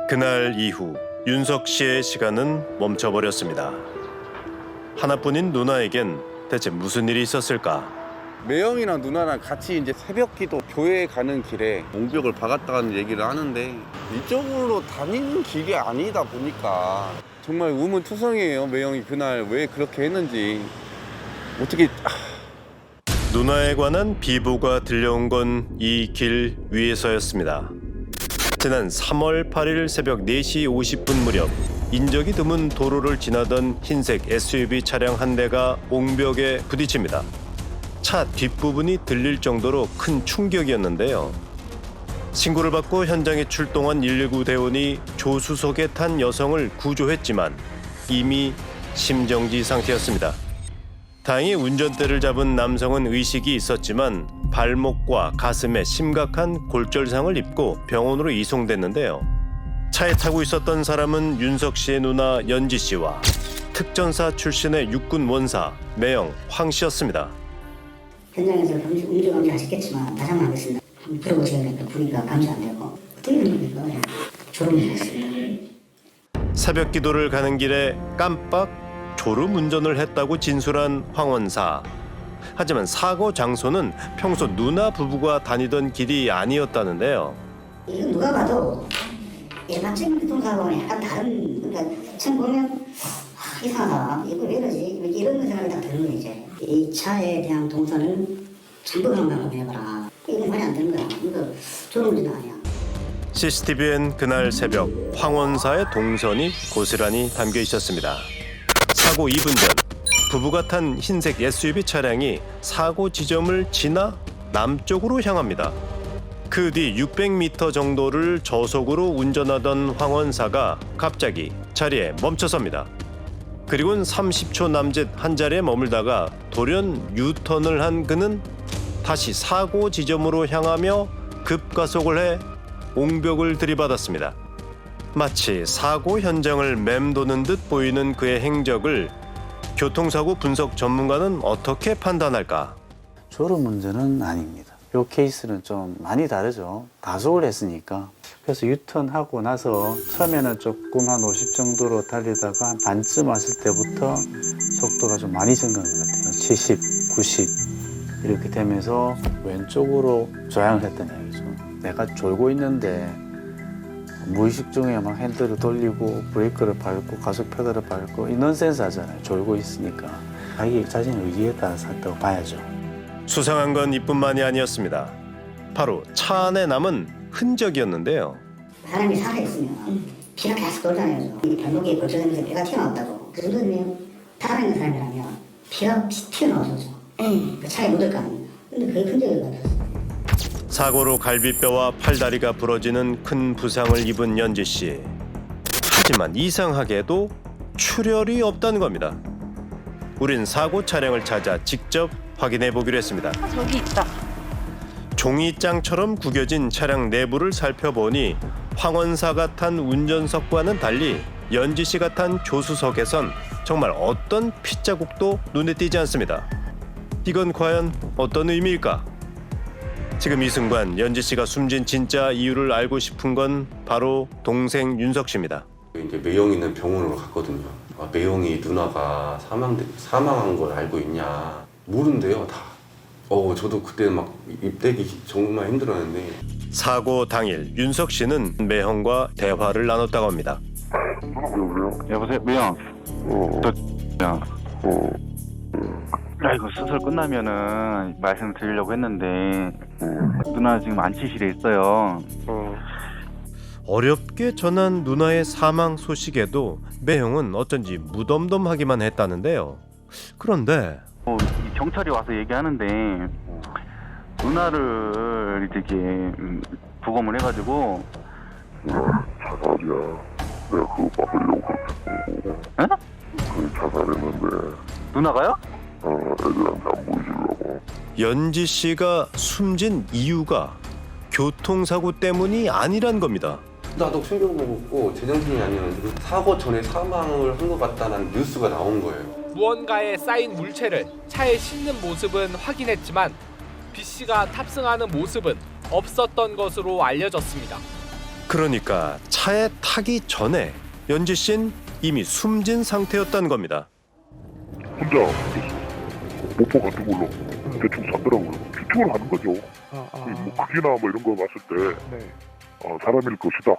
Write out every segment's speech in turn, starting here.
그날 이후 윤석 씨의 시간은 멈춰버렸습니다. 하나뿐인 누나에겐 대체 무슨 일이 있었을까? 매형이랑 누나랑 같이 이제 새벽기도 교회 가는 길에 옹벽을 박았다는 얘기를 하는데 이쪽으로 다니는 길이 아니다 보니까 정말 의문투성이에요. 매형이 그날 왜 그렇게 했는지 어떻게 누나에 관한 비보가 들려온 건 이 길 위에서였습니다. 지난 3월 8일 새벽 4시 50분 무렵 인적이 드문 도로를 지나던 흰색 SUV 차량 한 대가 옹벽에 부딪힙니다. 차 뒷부분이 들릴 정도로 큰 충격이었는데요. 신고를 받고 현장에 출동한 119 대원이 조수석에 탄 여성을 구조했지만 이미 심정지 상태였습니다. 다행히 운전대를 잡은 남성은 의식이 있었지만 발목과 가슴에 심각한 골절상을 입고 병원으로 이송됐는데요. 차에 타고 있었던 사람은 윤석 씨의 누나 연지 씨와 특전사 출신의 육군 원사 매형 황 씨였습니다. 현장에서 음주 하셨겠지만 다시 한번 하겠습니다. 한번 들어보시니까 분위기가 감지 안 되고 어떻게 된 겁니까? 그냥 졸음이 됐습니다. 새벽 기도를 가는 길에 깜빡 졸음 운전을 했다고 진술한 황 원사. 하지만 사고 장소는 평소 누나 부부가 다니던 길이 아니었다는데요. 이건 누가 봐도 일반적인 교통사고는 약간 다른, 그러니까 처음 보면 이상하다, 이거 왜 이러지? 이런 생각이 딱 드는 거예요. 이제 이 차에 대한 동선을 전부 그런가 해봐라. 이건 말이 안 되는 거야. 이거 졸음운전 아니야. CCTV엔 그날 새벽 황 원사의 동선이 고스란히 담겨 있었습니다. 사고 2분 전 부부가 탄 흰색 SUV 차량이 사고 지점을 지나 남쪽으로 향합니다. 그 뒤 600m 정도를 저속으로 운전하던 황 원사가 갑자기 자리에 멈춰섭니다. 그리고는 30초 남짓 한 자리에 머물다가 돌연 유턴을 한 그는 다시 사고 지점으로 향하며 급가속을 해 옹벽을 들이받았습니다. 마치 사고 현장을 맴도는 듯 보이는 그의 행적을 교통사고 분석 전문가는 어떻게 판단할까? 졸음 운전은 아닙니다. 이 케이스는 좀 많이 다르죠. 가속을 했으니까. 그래서 유턴하고 나서 처음에는 조금 한 50 정도로 달리다가 한 반쯤 왔을 때부터 속도가 좀 많이 증가한 것 같아요. 70, 90 이렇게 되면서 왼쪽으로 조향을 했다는 얘기죠. 내가 졸고 있는데 무의식 중에 막 핸들을 돌리고 브레이크를 밟고 가속 페달을 밟고 이 넌센스 하잖아요. 졸고 있으니까. 자기 자신의 의지에 따라서 했다고 봐야죠. 수상한 건 이뿐만이 아니었습니다. 바로 차 안에 남은 흔적이었는데요. 사람이 살아있으면 피가 계속 돌잖아요. 이 발목에 골절되면서 뼈가 튀어나왔다고. 그 정도면 살아있는 사람이라면 피가 튀어나와서죠. 그 차에 묻을 거 아닙니까? 근데 그게 흔적을 받았어요. 사고로 갈비뼈와 팔다리가 부러지는 큰 부상을 입은 연지 씨. 하지만 이상하게도 출혈이 없다는 겁니다. 우린 사고 차량을 찾아 직접 확인해 보기로 했습니다. 저기 있다. 종이장처럼 구겨진 차량 내부를 살펴보니 황 원사가 탄 운전석과는 달리 연지 씨가 탄 조수석에선 정말 어떤 핏자국도 눈에 띄지 않습니다. 이건 과연 어떤 의미일까? 지금 이 순간 연지 씨가 숨진 진짜 이유를 알고 싶은 건 바로 동생 윤석 씨입니다. 이제 매형이는 병원으로 갔거든요. 매형이 누나가 사망한 걸 알고 있냐 모른대요 다. 저도 그때 막 입대기 정말 힘들었는데. 사고 당일 윤석 씨는 매형과 대화를 나눴다고 합니다. 여보세요, 매형. 야, 이거 수술 끝나면은 말씀드리려고 했는데 누나 지금 안치실에 있어요. 어렵게 전한 누나의 사망 소식에도 매형은 어쩐지 무덤덤하기만 했다는데요. 그런데 이 경찰이 와서 얘기하는데 누나를 이렇게 부검을 해가지고. 자살이야. 내가 그거 막으려고 그랬고. 에? 그 자살했는데. 누나가요? 애들한테 안 보이시려고. 연지 씨가 숨진 이유가 교통사고 때문이 아니란 겁니다. 나도 충격 먹었고 제정신이 아니었는데 사고 전에 사망을 한 것 같다는 뉴스가 나온 거예요. 무언가에 쌓인 물체를 차에 싣는 모습은 확인했지만 B 씨가 탑승하는 모습은 없었던 것으로 알려졌습니다. 그러니까 차에 타기 전에 연지 씨는 이미 숨진 상태였다는 겁니다. 혼자 모포 같은 걸로 대충 쐈더라고요. 추측을 하는 거죠. 뭐 크기나 뭐 이런 거 봤을 때 사람일 것이다.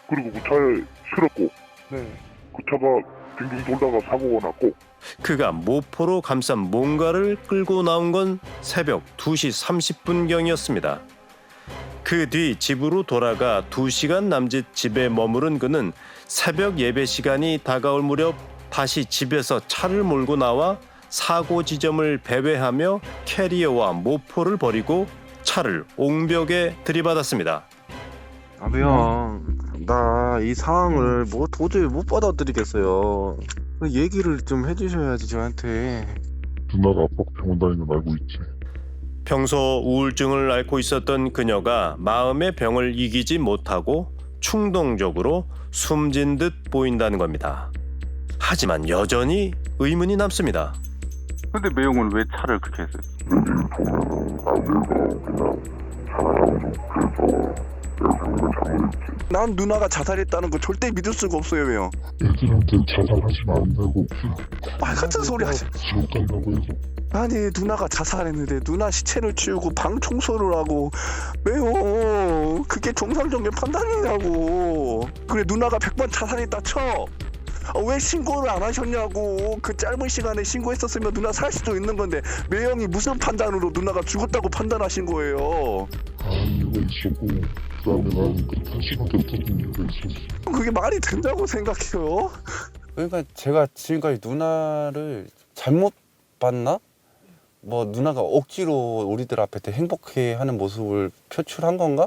그리고 그 차에 실었고 그 차가 빙빙 돌다가 사고가 났고 그가 모포로 감싼 뭔가를 끌고 나온 건 새벽 2시 30분경이었습니다. 그 뒤 집으로 돌아가 2시간 남짓 집에 머무른 그는 새벽 예배 시간이 다가올 무렵 다시 집에서 차를 몰고 나와 사고 지점을 배회하며 캐리어와 모포를 버리고 차를 옹벽에 들이받았습니다. 매형, 나 이 상황을 뭐 도저히 못 받아들이겠어요. 얘기를 좀 해주셔야지 저한테. 누나가 아빠 병원 다니는 거 알고 있지. 평소 우울증을 앓고 있었던 그녀가 마음의 병을 이기지 못하고 충동적으로 숨진 듯 보인다는 겁니다. 하지만 여전히 의문이 남습니다. 근데 매형은 왜 차를 그렇게 했어요? 난 누나가 자살했다는 거 절대 믿을 수가 없어요, 매형. 애들한테 자살하시면 안 되고 말 같은 소리 하시. 지옥 간다고 해서. 아니 누나가 자살했는데 누나 시체를 치우고 방 청소를 하고 매형 그게 정상적인 판단이냐고. 그래 누나가 100번 자살했다 쳐. 왜 신고를 안 하셨냐고. 그 짧은 시간에 신고했었으면 누나 살 수도 있는 건데 매형이 무슨 판단으로 누나가 죽었다고 판단하신 거예요? 이유가 있었고 그다음에 나는 그렇게 할 수밖에 없었던 이유가 있었어. 그게 말이 된다고 생각해요? 그러니까 제가 지금까지 누나를 잘못 봤나? 뭐 누나가 억지로 우리들 앞에 되게 행복해하는 모습을 표출한 건가?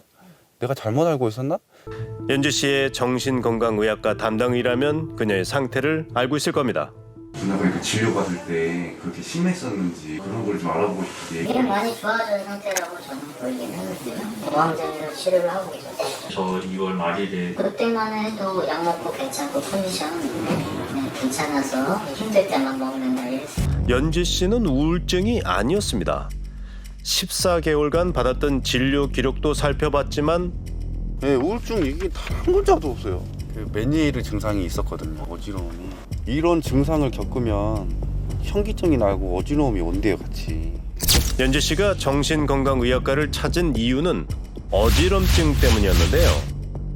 내가 잘못 알고 있었나? 연지 씨의 정신건강의학과 담당의라면 그녀의 상태를 알고 있을 겁니다. 누나가 이렇게 진료받을 때 그렇게 심했었는지 그런 걸 좀 알아보고 싶은데. 이게 많이 좋아진 상태라고 저는 보이긴 하는데요. 공황장애로 치료를 하고 계셨어요. 저 2월 말일에 그때만 해도 약 먹고 괜찮고 컨디션 괜찮아서 힘들 때만 먹는 날. 연지 씨는 우울증이 아니었습니다. 14개월간 받았던 진료 기록도 살펴봤지만 네, 우울증 얘기 단 한 글자도 없어요. 그 메니에르 증상이 있었거든요. 어지러움이. 이런 증상을 겪으면 현기증이 나고 어지러움이 온대요, 같이. 연지 씨가 정신건강의학과를 찾은 이유는 어지럼증 때문이었는데요.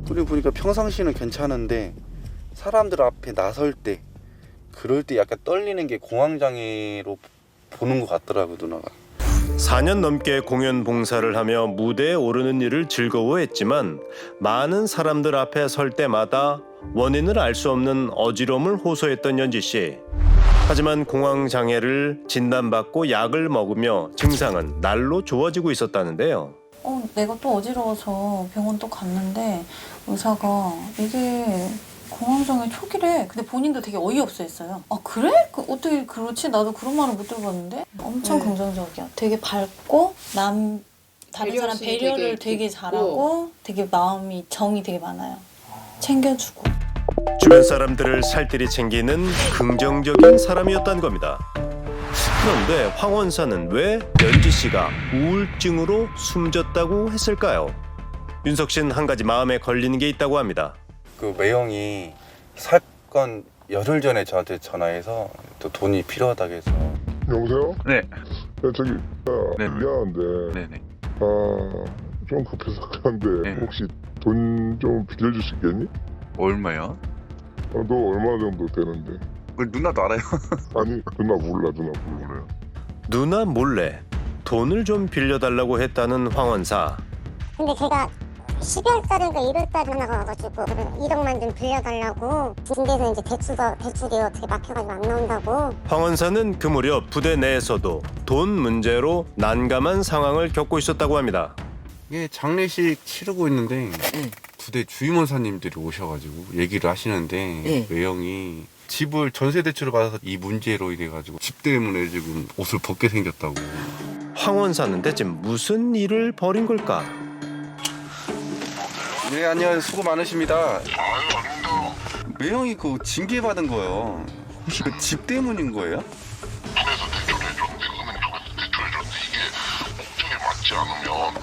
그리고 보니까 평상시는 괜찮은데 사람들 앞에 나설 때 그럴 때 약간 떨리는 게 공황장애로 보는 것 같더라고요, 누나가. 4년 넘게 공연 봉사를 하며 무대에 오르는 일을 즐거워했지만 많은 사람들 앞에 설 때마다 원인을 알 수 없는 어지러움을 호소했던 연지 씨. 하지만 공황장애를 진단받고 약을 먹으며 증상은 날로 좋아지고 있었다는데요. 내가 또 어지러워서 병원 또 갔는데 의사가 이게 공황장애 초기래. 근데 본인도 되게 어이없어 했어요. 아 그래? 어떻게 그렇지? 나도 그런 말을 못 들어봤는데. 엄청 긍정적이야. 되게 밝고 다른 사람 배려를 되게 잘하고 되게 마음이 정이 되게 많아요. 챙겨주고. 주변 사람들을 살뜰히 챙기는 긍정적인 사람이었다는 겁니다. 그런데 황 원사는 왜 연지 씨가 우울증으로 숨졌다고 했을까요? 윤석 씨는 한 가지 마음에 걸리는 게 있다고 합니다. 그 매형이 사건 열흘 전에 저한테 전화해서 또 돈이 필요하다고 해서. 여보세요? 네. 야, 저기 네. 미안한데 네네. 좀 급해서 그런데 네. 혹시 돈 좀 빌려줄 수 있겠니? 얼마야? 너 얼마 정도 되는데? 누나도 알아요? 아니 누나 몰라. 누나 몰래 돈을 좀 빌려달라고 했다는 황 원사. 근데 제가 12월 달인가 1월 달에 전화가 와가지고 1억만 좀 빌려달라고. 근데서 이제 대출이 어떻게 막혀가지고 안 나온다고. 황 원사는 그 무렵 부대 내에서도 돈 문제로 난감한 상황을 겪고 있었다고 합니다. 이게 장례식 치르고 있는데 부대 주임원사님들이 오셔가지고 얘기를 하시는데 매형이 집을 전세 대출을 받아서 이 문제로 이래가지고 집 때문에 지금 옷을 벗게 생겼다고. 황 원사는 대체 무슨 일을 벌인 걸까? 네, 안녕하세요. 수고 많으십니다. 매형이 그 징계 받은 거요. 혹시 그 집 때문인 거예요? 군에서 대출해줬는데 은행 쪽에서 대출해줬는데 이게 목적에 맞지 않으면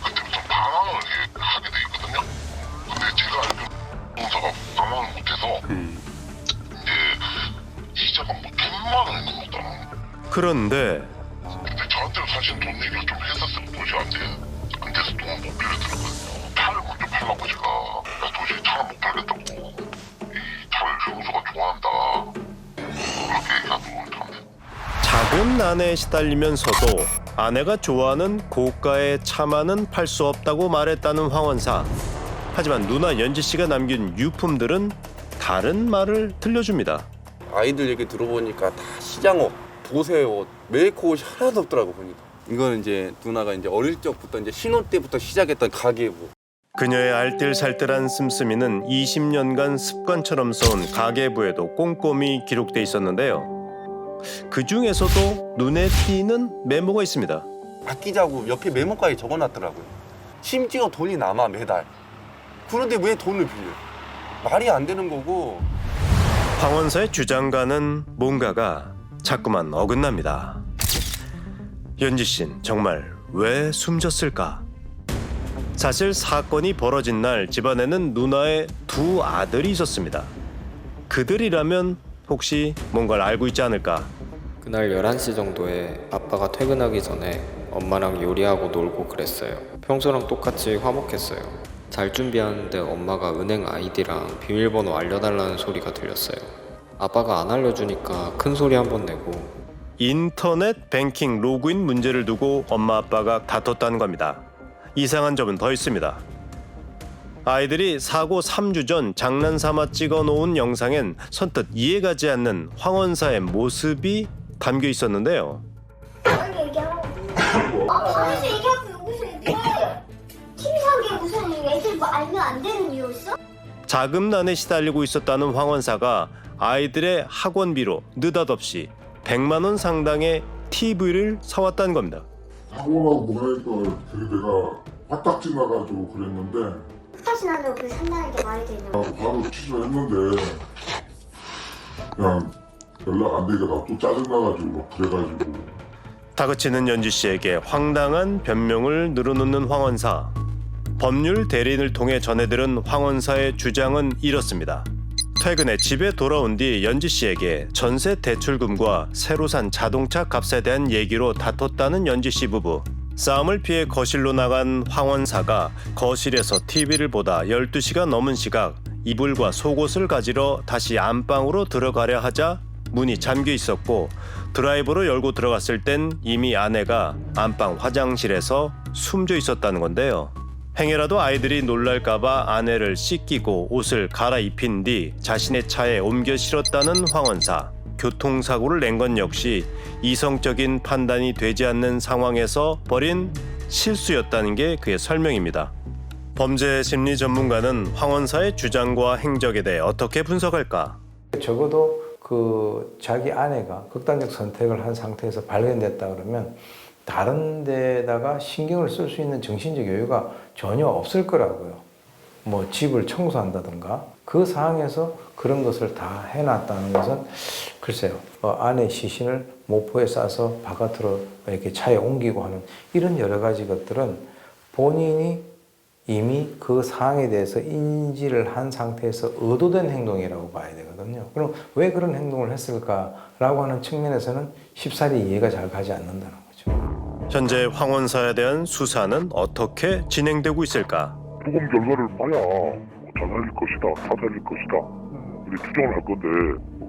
그때부터 방황을 하게 돼 있거든요. 제가 알기로 동사가 상황을 못해서 이제 이자가 뭐 100만 원인 것 같다. 그런데 근데 저한테는 사실 돈 얘기를 좀 했었어요. 도저히 안 돼. 안 돼서 돈을 못 빌려드렸거든요. 차를 먼저 팔라고 제가 도저히 차를 못 팔겠다고 이 차를 형수가 좋아한다 그렇게 얘기하고 참. 작은 아내에 시달리면서도 아내가 좋아하는 고가의 차만은 팔 수 없다고 말했다는 황원사. 하지만 누나 연지 씨가 남긴 유품들은 다른 말을 들려줍니다. 아이들 얘기 들어보니까 다 시장옷, 보세옷, 메이크업이 하나도 없더라고 보니까. 이거는 이제 누나가 이제 어릴 적부터 이제 신혼 때부터 시작했던 가계부. 그녀의 알뜰살뜰한 씀씀이는 20년간 습관처럼 써온 가계부에도 꼼꼼히 기록돼 있었는데요. 그 중에서도 눈에 띄는 메모가 있습니다. 아끼자고 옆에 메모까지 적어놨더라고요. 심지어 돈이 남아 매달. 그런데 왜 돈을 빌려? 말이 안 되는 거고. 황원사의 주장과는 뭔가가 자꾸만 어긋납니다. 연지 씨는 정말 왜 숨졌을까? 사실 사건이 벌어진 날 집안에는 누나의 두 아들이 있었습니다. 그들이라면 혹시 뭔가를 알고 있지 않을까? 그날 11시 정도에 아빠가 퇴근하기 전에 엄마랑 요리하고 놀고 그랬어요. 평소랑 똑같이 화목했어요. 잘 준비하는데 엄마가 은행 아이디랑 비밀번호 알려달라는 소리가 들렸어요. 아빠가 안 알려주니까 큰 소리 한번 내고 인터넷 뱅킹 로그인 문제를 두고 엄마 아빠가 다퉜다는 겁니다. 이상한 점은 더 있습니다. 아이들이 사고 3주 전 장난삼아 찍어놓은 영상엔 선뜻 이해가지 않는 황원사의 모습이 담겨 있었는데요. 방에서 얘기하고 여기서 얘기해. TV 사는 게 무슨 애들 뭐 알면 안 되는 이유였어? 자금난에 시달리고 있었다는 황원사가 아이들의 학원비로 느닷없이 100만 원 상당의 TV를 사왔다는 겁니다. 사고나고 뭐하니까 내가 화딱 지나가지고 그랬는데 다시 나도 그 산다는 게 말이 되냐? 바로 취소했는데 그냥 연락 안 되니까 나 또 짜증나가지고 막 그래가지고. 다그치는 연지 씨에게 황당한 변명을 늘어놓는 황원사. 법률 대리인을 통해 전해들은 황원사의 주장은 이렇습니다. 퇴근해 집에 돌아온 뒤 연지 씨에게 전세 대출금과 새로 산 자동차 값에 대한 얘기로 다퉜다는 연지 씨 부부. 싸움을 피해 거실로 나간 황원사가 거실에서 TV를 보다 12시가 넘은 시각 이불과 속옷을 가지러 다시 안방으로 들어가려 하자 문이 잠겨 있었고 드라이버로 열고 들어갔을 땐 이미 아내가 안방 화장실에서 숨져 있었다는 건데요. 행여라도 아이들이 놀랄까봐 아내를 씻기고 옷을 갈아입힌 뒤 자신의 차에 옮겨 실었다는 황원사. 교통사고를 낸 건 역시 이성적인 판단이 되지 않는 상황에서 벌인 실수였다는 게 그의 설명입니다. 범죄 심리 전문가는 황원사의 주장과 행적에 대해 어떻게 분석할까? 적어도 그 자기 아내가 극단적 선택을 한 상태에서 발견됐다 그러면 다른 데다가 신경을 쓸 수 있는 정신적 여유가 전혀 없을 거라고요. 뭐 집을 청소한다든가 그 상황에서 그런 것을 다 해놨다는 것은 글쎄요. 아내 시신을 모포에 싸서 바깥으로 이렇게 차에 옮기고 하는 이런 여러 가지 것들은 본인이 이미 그 상황에 대해서 인지를 한 상태에서 의도된 행동이라고 봐야 되거든요. 그럼 왜 그런 행동을 했을까라고 하는 측면에서는 쉽사리 이해가 잘 가지 않는다는 거죠. 현재 황원사에 대한 수사는 어떻게 진행되고 있을까? 부검 결과를 봐야 잘 살릴 것이다, 다 살릴 것이다 이렇게 추정을 할 건데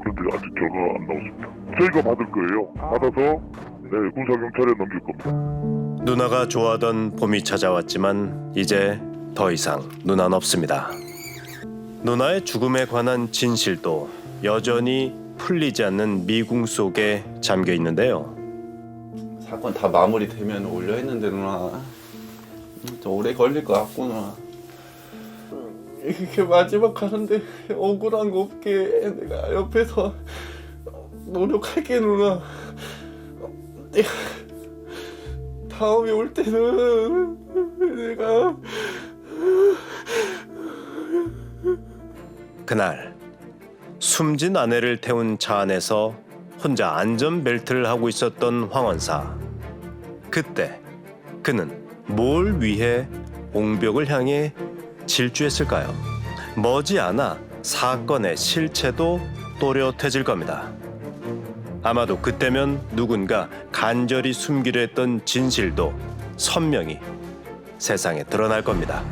그런데 아직 결과가 안 나왔습니다. 저희가 받을 거예요. 받아서 군사경찰에 넘길 겁니다. 누나가 좋아하던 봄이 찾아왔지만 이제 더 이상 누나는 없습니다. 누나의 죽음에 관한 진실도 여전히 풀리지 않는 미궁 속에 잠겨 있는데요. 사건 다 마무리되면 올려 했는데 누나 좀 오래 걸릴 것 같구나. 이렇게 마지막 하는데 억울한 거 없게 내가 옆에서 노력할게 누나. 내가 다음에 올 때는 내가 그날 숨진 아내를 태운 차 안에서 혼자 안전벨트를 하고 있었던 황원사. 그때 그는 뭘 위해 옹벽을 향해 질주했을까요? 머지않아 사건의 실체도 또렷해질 겁니다. 아마도 그때면 누군가 간절히 숨기려 했던 진실도 선명히 세상에 드러날 겁니다.